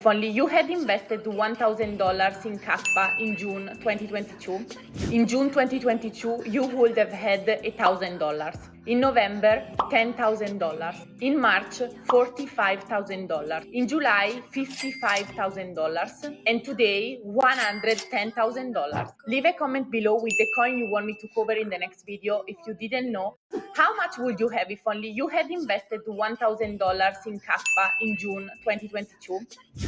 only you had invested $1,000 in Kaspa in June 2022, in June 2022 you would have had $1,000. In November, $10,000. In March, $45,000. In July, $55,000. And today, $110,000. Leave a comment below with the coin you want me to cover in the next video if you didn't know. How much would you have if only you had invested $1,000 in Kaspa in June 2022?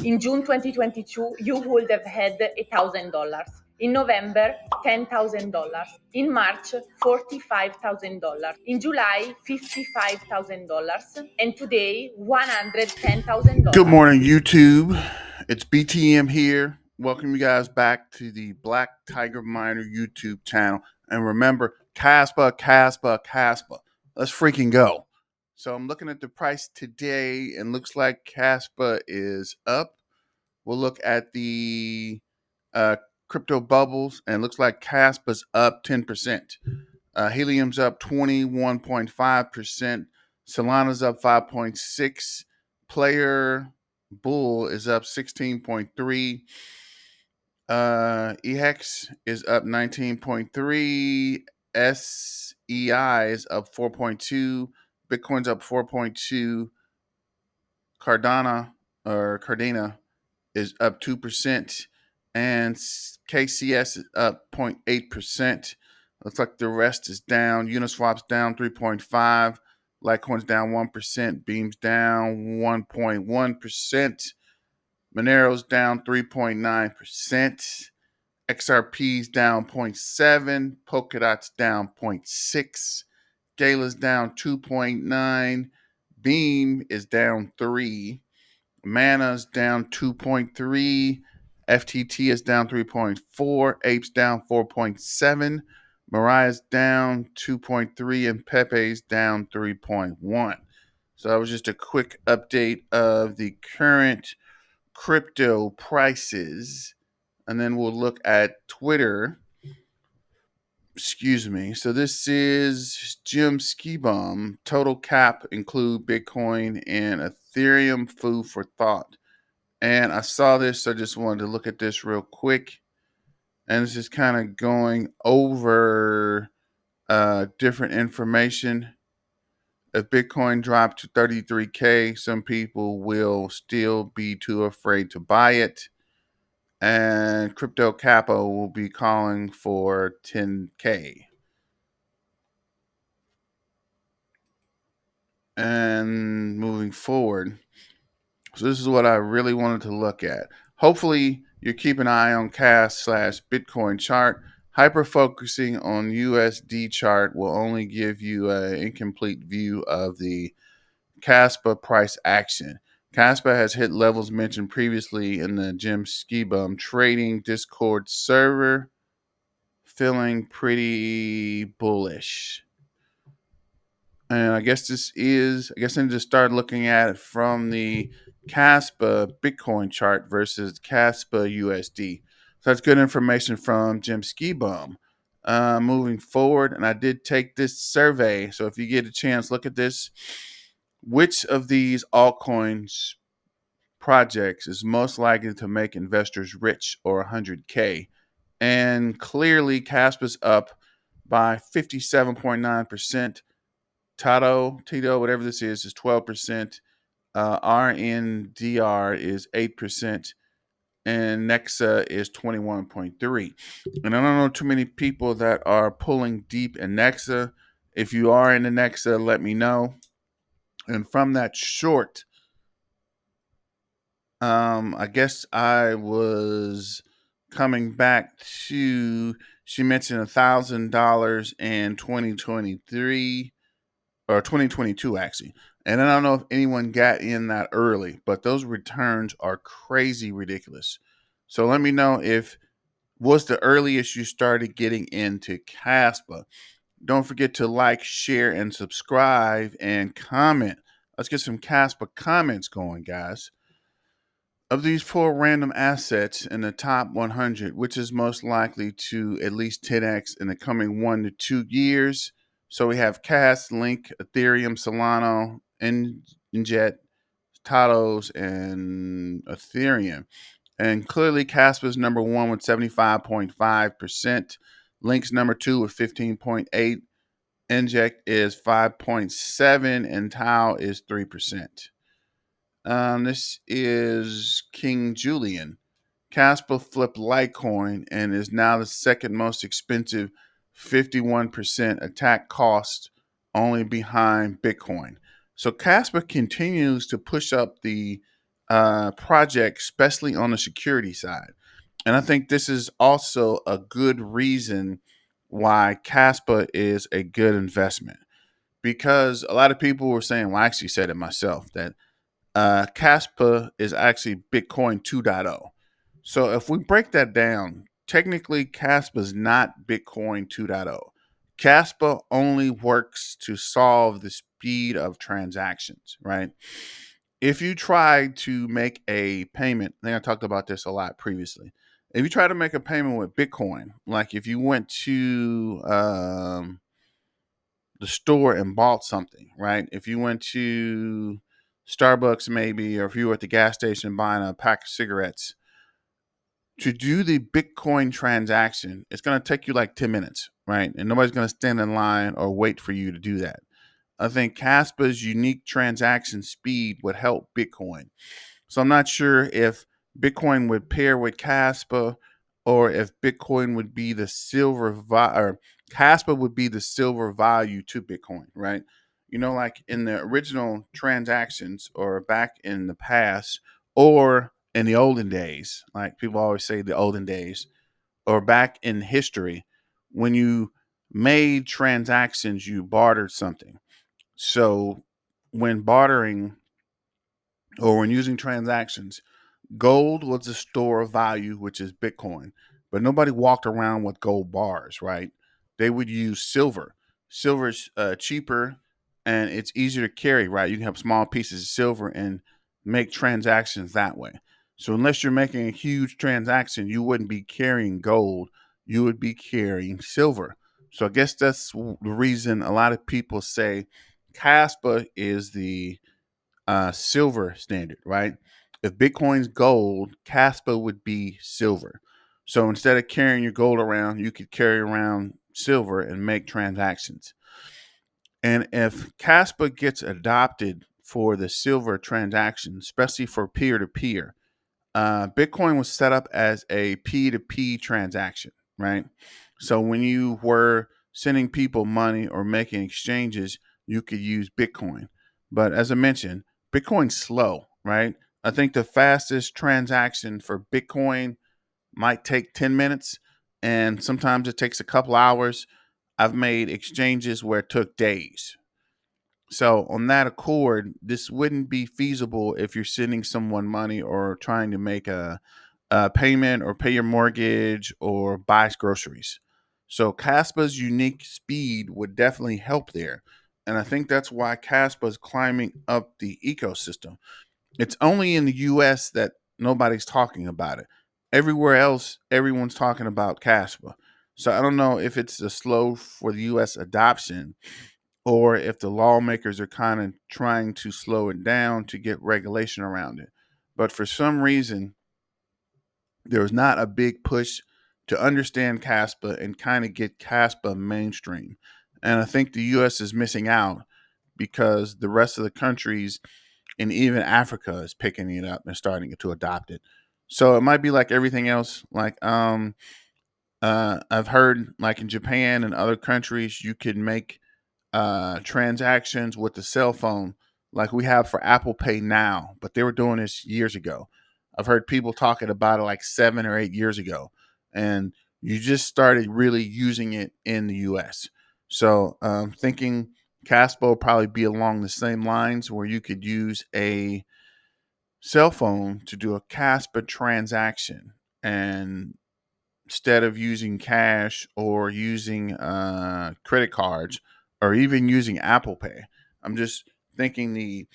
In June 2022, you would have had $1,000. In November, $10,000. In March, $45,000. In July, $55,000. And today, $110,000. Good morning, YouTube. It's BTM here. Welcome you guys back to the Black Tiger Miner YouTube channel. And remember, Kaspa, Kaspa, Kaspa. Let's freaking go. So I'm looking at the price today and looks like Kaspa is up. We'll look at the crypto bubbles and looks like Kaspa's up 10%. Helium's up 21.5%. Solana's up 5.6%. Player Bull is up 16.3%. EHEX is up 19.3%. SEI is up 4.2%. Bitcoin's up 4.2%. Cardana is up 2%. And KCS is up 0.8%. Looks like the rest is down. Uniswap's down 3.5%. Litecoin's down 1%. Beam's down 1.1%. Monero's down 3.9%. XRP's down 0.7%. Polkadot's down 0.6%. Gala's down 2.9%. Beam is down 3%. Mana's down 2.3%. FTT is down 3.4%. Ape's down 4.7%. Mariah's down 2.3%. And Pepe's down 3.1%. So that was just a quick update of the current crypto prices. And then we'll look at Twitter. Excuse me. So this is Jim Skibaum. Total cap include Bitcoin and Ethereum. Food for thought. And I saw this, so I just wanted to look at this real quick. And it's just kind of going over different information. If Bitcoin dropped to 33K, some people will still be too afraid to buy it. And Crypto Capo will be calling for 10K. And moving forward, so this is what I really wanted to look at. Hopefully, you keep an eye on CAS/Bitcoin chart. Hyper focusing on USD chart will only give you an incomplete view of the Kaspa price action. Kaspa has hit levels mentioned previously in the Jim Skibaum trading Discord server, feeling pretty bullish. And I guess I need to start looking at it from the Kaspa Bitcoin chart versus Kaspa USD. So that's good information from Jim Skibaum. Moving forward, and I did take this survey. So if you get a chance, look at this. Which of these altcoins projects is most likely to make investors rich or 100K? And clearly, Kaspa's up by 57.9%. Tito, whatever this is 12%. RNDR is 8%. And Nexa is 21.3%. And I don't know too many people that are pulling deep in Nexa. If you are in the Nexa, let me know. And from that short, I guess I was coming back to, she mentioned $1,000 in 2023 or 2022 actually. And I don't know if anyone got in that early, but those returns are crazy ridiculous. So let me know if was the earliest you started getting into Kaspa. Don't forget to like, share, and subscribe and comment. Let's get some Kaspa comments going, guys. Of these 4 random assets in the top 100, which is most likely to at least 10x in the coming 1 to 2 years? So we have Cas, Link, Ethereum, Solana, Injet, Tatos, and Ethereum. And clearly, Kaspa's number one with 75.5%. Link's number two with 15.8. Inject is 5.7, and Tau is 3%. This is King Julian. Kaspa flipped Litecoin and is now the second most expensive, 51% attack cost, only behind Bitcoin. So Kaspa continues to push up the project, especially on the security side. And I think this is also a good reason why Kaspa is a good investment, because a lot of people were saying, well, I actually said it myself, that Kaspa is actually Bitcoin 2.0. So if we break that down, technically Kaspa is not Bitcoin 2.0. Kaspa only works to solve the speed of transactions, right? If you try to make a payment, I think I talked about this a lot previously. If you try to make a payment with Bitcoin, like if you went to the store and bought something, right? If you went to Starbucks maybe, or if you were at the gas station buying a pack of cigarettes, to do the Bitcoin transaction, it's going to take you like 10 minutes, right? And nobody's going to stand in line or wait for you to do that. I think Kaspa's unique transaction speed would help Bitcoin. So I'm not sure if Bitcoin would pair with Kaspa, or if Bitcoin would be the or Kaspa would be the silver value to Bitcoin, right? You know, like in the original transactions, or back in the past, or in the olden days, like people always say the olden days, or back in history, when you made transactions, you bartered something. So when bartering, or when using transactions, gold was a store of value, which is Bitcoin, but nobody walked around with gold bars, right? They would use silver. Silver's cheaper and it's easier to carry, right? You can have small pieces of silver and make transactions that way. So unless you're making a huge transaction, you wouldn't be carrying gold. You would be carrying silver. So I guess that's the reason a lot of people say Kaspa is the silver standard, right? If Bitcoin's gold, Kaspa would be silver. So instead of carrying your gold around, you could carry around silver and make transactions. And if Kaspa gets adopted for the silver transaction, especially for peer to peer, Bitcoin was set up as a P2P transaction, right? So when you were sending people money or making exchanges, you could use Bitcoin. But as I mentioned, Bitcoin's slow, right? I think the fastest transaction for Bitcoin might take 10 minutes, and sometimes it takes a couple hours. I've made exchanges where it took days. So, on that accord, this wouldn't be feasible if you're sending someone money or trying to make a payment or pay your mortgage or buy groceries. So, Caspa's unique speed would definitely help there. And I think that's why Caspa is climbing up the ecosystem. It's only in the US that nobody's talking about it. Everywhere else, everyone's talking about Caspa. So, I don't know if it's a slow for the US adoption, or if the lawmakers are kind of trying to slow it down to get regulation around it. But for some reason, there's not a big push to understand CASPA and kind of get CASPA mainstream. And I think the US is missing out because the rest of the countries and even Africa is picking it up and starting to adopt it. So it might be like everything else. Like I've heard, like in Japan and other countries, you can make transactions with the cell phone like we have for Apple Pay now, but they were doing this years ago. I've heard people talking about it like 7 or 8 years ago, and you just started really using it in the US. So thinking Caspo will probably be along the same lines, where you could use a cell phone to do a Caspa transaction, and instead of using cash or using credit cards or even using Apple Pay. I'm just thinking the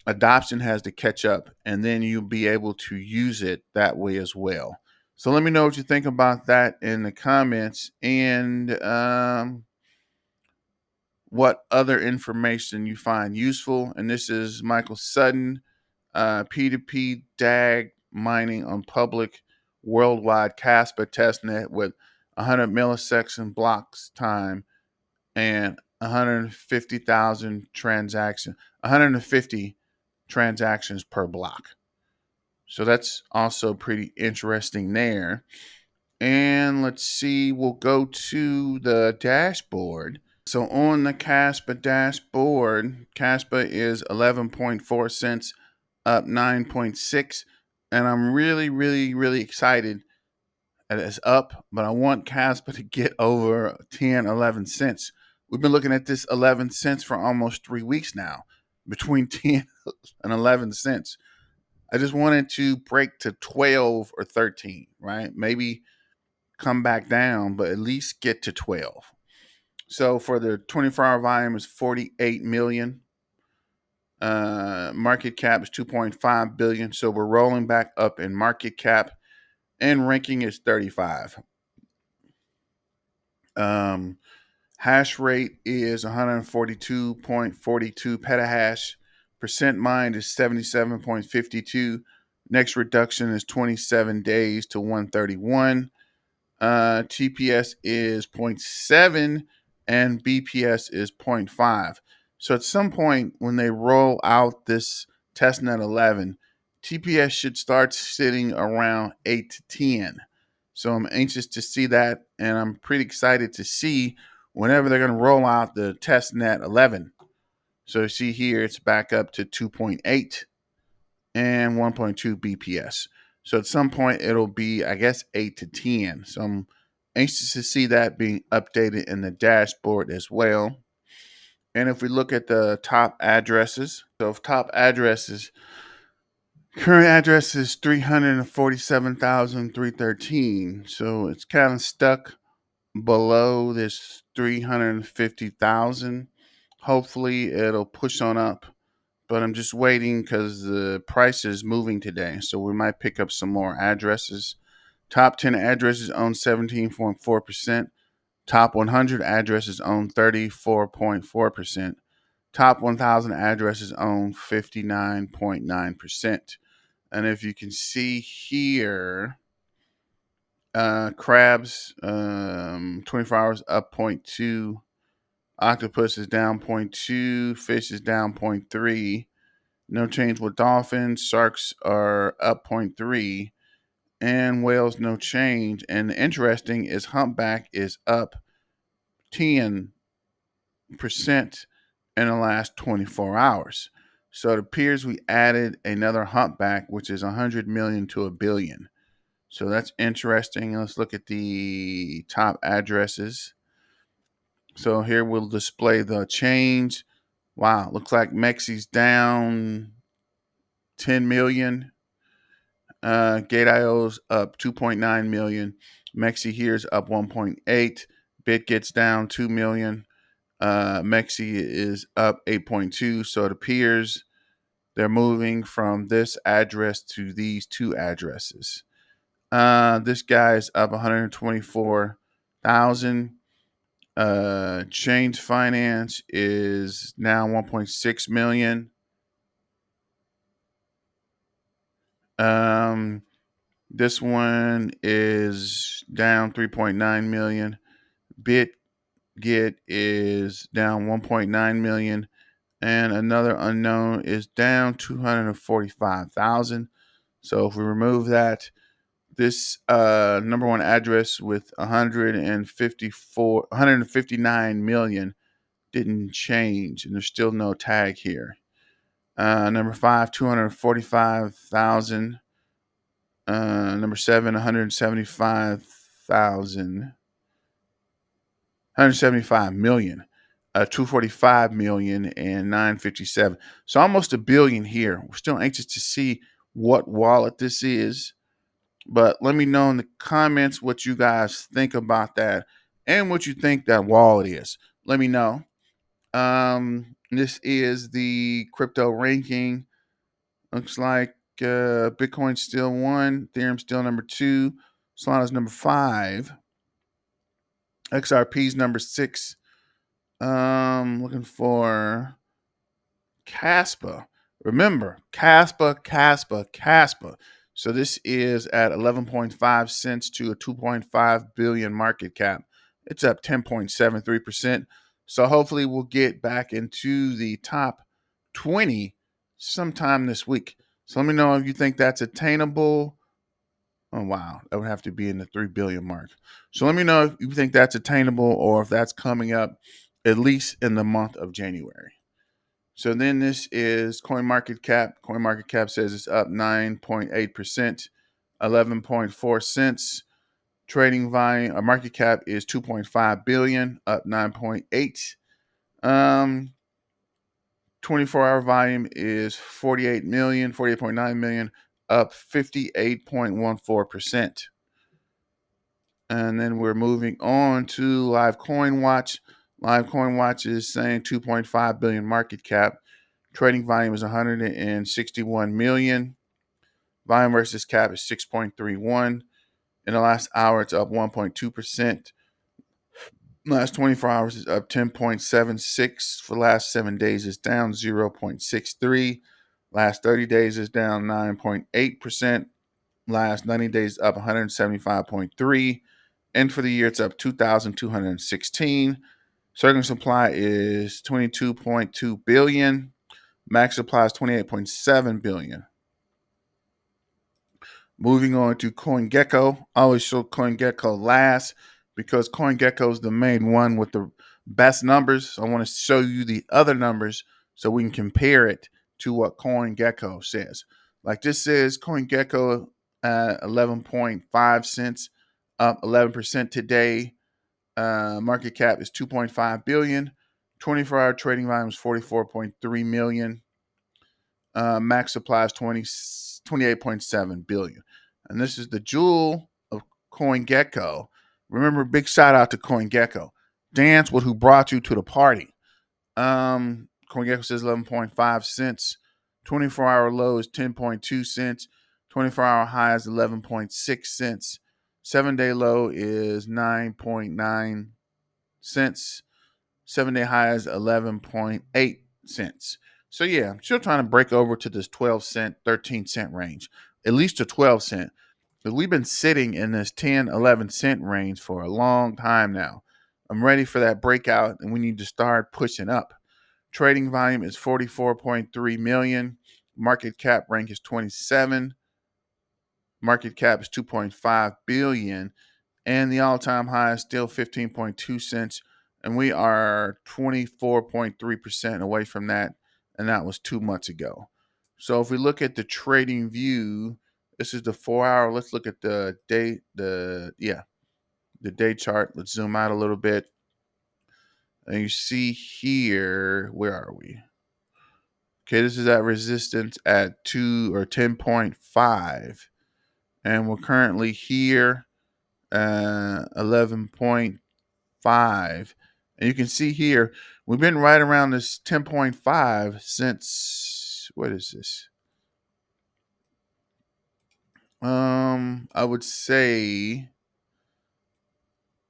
adoption has to catch up, and then you'll be able to use it that way as well. So let me know what you think about that in the comments, and what other information you find useful. And this is Michael Sutton. P2P DAG mining on public worldwide Kaspa testnet with 100 millisecond blocks time and 150,000 transactions, 150 transactions per block. So that's also pretty interesting there. And let's see, we'll go to the dashboard. So on the Kaspa dashboard, Kaspa is 11.4 cents, up 9.6. And I'm really excited that it's up, but I want Kaspa to get over 10, 11 cents. We've been looking at this 11 cents for almost 3 weeks now, between 10 and 11 cents. I just wanted to break to 12 or 13, right? Maybe come back down, but at least get to 12. So for the 24-hour volume is 48 million. Market cap is 2.5 billion. So we're rolling back up in market cap, and ranking is 35. Hash rate is 142.42 petahash. Percent mined is 77.52. Next reduction is 27 days to 131. TPS is 0.7 and BPS is 0.5. So at some point when they roll out this testnet 11, TPS should start sitting around 8 to 10. So I'm anxious to see that, and I'm pretty excited to see whenever they're going to roll out the testnet 11. So you see here it's back up to 2.8 and 1.2 BPS. So at some point it'll be, I guess, 8 to 10. So I'm anxious to see that being updated in the dashboard as well. And if we look at the top addresses, so top addresses, current address is 347,313. So it's kind of stuck below this 350,000. Hopefully it'll push on up, but I'm just waiting because the price is moving today. So we might pick up some more addresses. Top 10 addresses own 17.4%. Top 100 addresses own 34.4%. Top 1,000 addresses own 59.9%. And if you can see here, crabs, 24 hours up 0.2. Octopus is down 0.2. Fish is down 0.3. No change with dolphins. Sharks are up 0.3. And whales, no change. And interesting is humpback is up 10% in the last 24 hours. So it appears we added another humpback, which is 100 million to a billion. So that's interesting. Let's look at the top addresses. So here we'll display the change. Wow, looks like Mexi's down 10 million. Gate.io's up 2.9 million. Mexi here's up 1.8. BitGet's down 2 million. Mexi is up 8.2. So it appears they're moving from this address to these two addresses. This guy's up 124,000. Change Finance is now 1.6 million. This one is down 3.9 million. BitGet is down 1.9 million. And another unknown is down 245,000. So if we remove that, this number one address with 159 million didn't change, and there's still no tag here. Number 5, 245,000. Number 7, 175,000. 175 million. 245 million and 957. So almost a billion here. We're still anxious to see what wallet this is. But let me know in the comments what you guys think about that and what you think that wallet is. Let me know. This is the crypto ranking. Looks like Bitcoin's still 1, Ethereum's still number 2, Solana's number 5, XRP's number 6. Looking for Kaspa. Remember, Kaspa. So this is at 11.5 cents to a 2.5 billion market cap. It's up 10.73%. So hopefully we'll get back into the top 20 sometime this week. So let me know if you think that's attainable. Oh, wow. That would have to be in the 3 billion mark. So let me know if you think that's attainable or if that's coming up at least in the month of January. So then this is CoinMarketCap. CoinMarketCap says it's up 9.8%, 11.4 cents. Trading volume, market cap is 2.5 billion, up 9.8. 24-hour volume is 48.9 million, up 58.14%. And then we're moving on to Live Coin Watch. Live Coin Watch is saying 2.5 billion market cap. Trading volume is 161 million. Volume versus cap is 6.31. In the last hour, it's up 1.2%. Last 24 hours is up 10.76. For the last 7 days, it's down 0.63. Last 30 days is down 9.8%. Last 90 days up 175.3. And for the year, it's up 2,216. Circulating supply is 22.2 billion. Max supply is 28.7 billion. Moving on to CoinGecko. I always show CoinGecko last because CoinGecko is the main one with the best numbers. So I want to show you the other numbers so we can compare it to what CoinGecko says. Like this says CoinGecko 11.5 cents, up 11% today. Market cap is 2.5 billion. 24-hour trading volume is 44.3 million. Max supply is 28.7 billion. And this is the jewel of CoinGecko. Remember, big shout out to CoinGecko. Dance with who brought you to the party. CoinGecko says 11.5 cents. 24-hour low is 10.2 cents. 24-hour high is 11.6 cents. 7-day low is 9.9 cents. 7-day high is 11.8 cents. So yeah, I'm still trying to break over to this 12 cent, 13 cent range, at least to 12 cent. But we've been sitting in this 10, 11 cent range for a long time now. I'm ready for that breakout, and we need to start pushing up. Trading volume is 44.3 million. Market cap rank is 27. Market cap is 2.5 billion. And the all-time high is still 15.2 cents. And we are 24.3% away from that. And that was 2 months ago. So if we look at the trading view, this is the 4-hour. Let's look at the day, the day chart. Let's zoom out a little bit. And you see here, where are we? Okay, this is at resistance at 2 or 10.5. And we're currently here 11.5. And you can see here, we've been right around this 10.5 since, what is this? I would say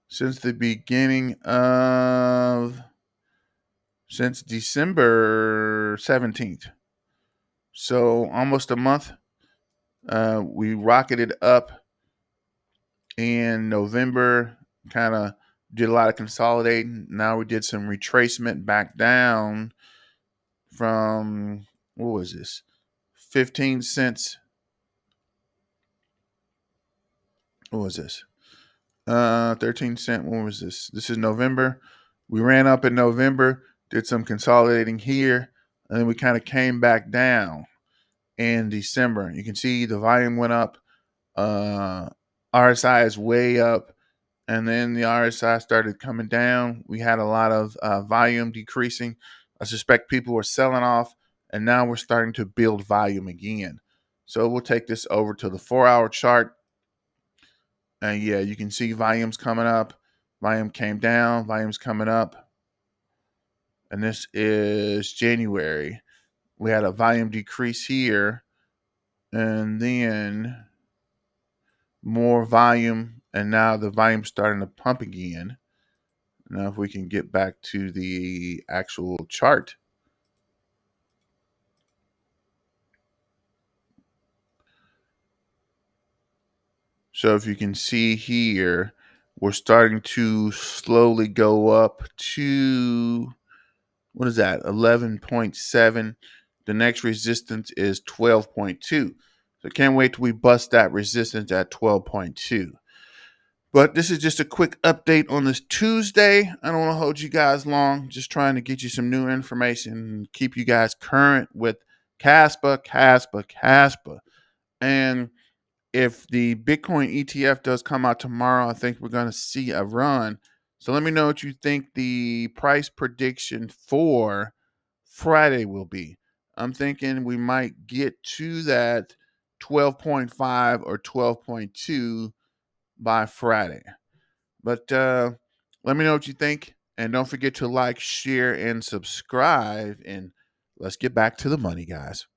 since the beginning of, since December 17th. So almost a month. We rocketed up in November, kind of did a lot of consolidating. Now we did some retracement back down from, what was this? 15 cents. What was this? 13 cent. When was this? This is November. We ran up in November, did some consolidating here, and then we kind of came back down in December. You can see the volume went up. RSI is way up. And then the RSI started coming down. We had a lot of volume decreasing. I suspect people were selling off, and now we're starting to build volume again. So we'll take this over to the 4-hour chart. And yeah, you can see volumes coming up. Volume came down, volume's coming up. And this is January. We had a volume decrease here, and then more volume, and now the volume's starting to pump again. Now, if we can get back to the actual chart. So if you can see here, we're starting to slowly go up to, what is that, 11.7. The next resistance is 12.2. So can't wait till we bust that resistance at 12.2. But this is just a quick update on this Tuesday. I don't want to hold you guys long. Just trying to get you some new information and keep you guys current with Kaspa. And if the Bitcoin ETF does come out tomorrow, I think we're going to see a run. So let me know what you think the price prediction for Friday will be. I'm thinking we might get to that 12.5 or 12.2 by Friday. But let me know what you think. And don't forget to like, share, and subscribe. And let's get back to the money, guys.